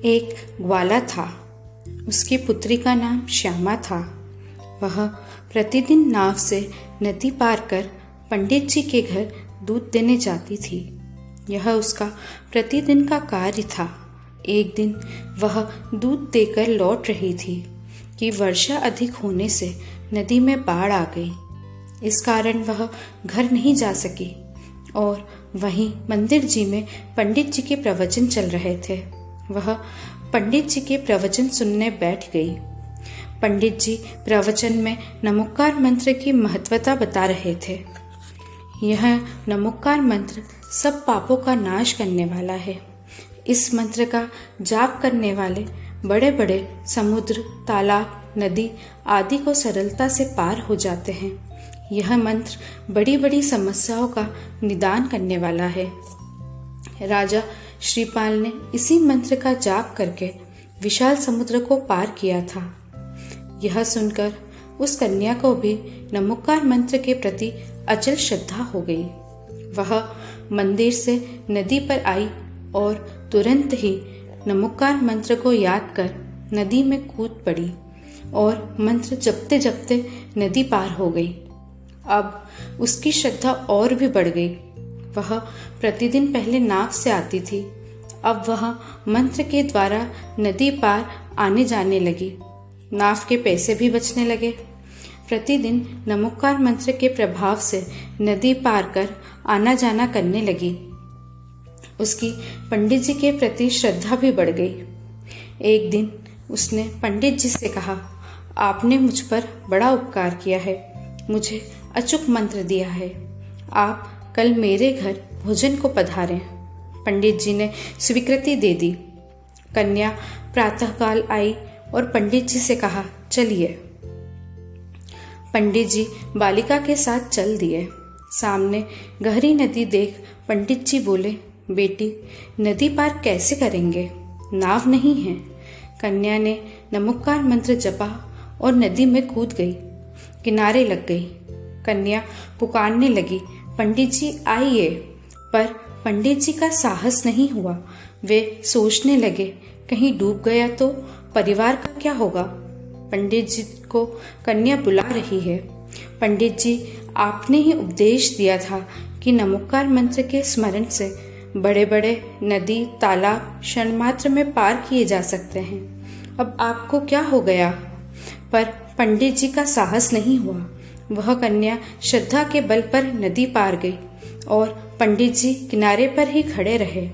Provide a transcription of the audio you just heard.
एक ग्वाला था। उसकी पुत्री का नाम श्यामा था। वह प्रतिदिन नाव से नदी पार कर पंडित जी के घर दूध देने जाती थी। यह उसका प्रतिदिन का कार्य था। एक दिन वह दूध देकर लौट रही थी कि वर्षा अधिक होने से नदी में बाढ़ आ गई। इस कारण वह घर नहीं जा सकी और वहीं मंदिर जी में पंडित जी के प्रवचन चल रहे थे। वह पंडित जी के प्रवचन सुनने बैठ गई। पंडित जी प्रवचन में नमोकार मंत्र की महत्वता बता रहे थे। यह नमोकार मंत्र सब पापों का नाश करने वाला है। इस मंत्र का जाप करने वाले बड़े बड़े समुद्र, तालाब, नदी आदि को सरलता से पार हो जाते हैं। यह मंत्र बड़ी बड़ी समस्याओं का निदान करने वाला है। राजा श्रीपाल ने इसी मंत्र का जाप करके विशाल समुद्र को पार किया था। यह सुनकर उस कन्या को भी नमोकार मंत्र के प्रति अचल श्रद्धा हो गई। वह मंदिर से नदी पर आई और तुरंत ही नमोकार मंत्र को याद कर नदी में कूद पड़ी और मंत्र जपते जपते नदी पार हो गई। अब उसकी श्रद्धा और भी बढ़ गई। वह प्रतिदिन पहले नाव से आती थी, अब वह मंत्र के द्वारा नदी पार आने जाने लगी। नाव के पैसे भी बचने लगे। प्रतिदिन नमोकार मंत्र के प्रभाव से नदी पार कर आना जाना करने लगी। उसकी पंडित जी के प्रति श्रद्धा भी बढ़ गई। एक दिन उसने पंडित जी से कहा, आपने मुझ पर बड़ा उपकार किया है, मुझे अचूक मंत्र दिया है। आप कल मेरे घर भोजन को पधारें। पंडित जी ने स्वीकृति दे दी। कन्या प्रातःकाल आई और पंडित जी से कहा, चलिए। पंडित जी बालिका के साथ चल दिए। सामने गहरी नदी देख पंडित जी बोले, बेटी नदी पार कैसे करेंगे, नाव नहीं है। कन्या ने नमोकार मंत्र जपा और नदी में कूद गई, किनारे लग गई। कन्या पुकारने लगी, पंडित जी आइए, पर पंडित जी का साहस नहीं हुआ। वे सोचने लगे, कहीं डूब गया तो परिवार का क्या होगा। पंडित जी को कन्या बुला रही है। पंडित जी, आपने ही उपदेश दिया था कि नमोकार मंत्र के स्मरण से बड़े बड़े नदी, तालाब क्षण मात्र में पार किए जा सकते हैं। अब आपको क्या हो गया? पर पंडित जी का साहस नहीं हुआ। वह कन्या श्रद्धा के बल पर नदी पार गई और पंडित जी किनारे पर ही खड़े रहे।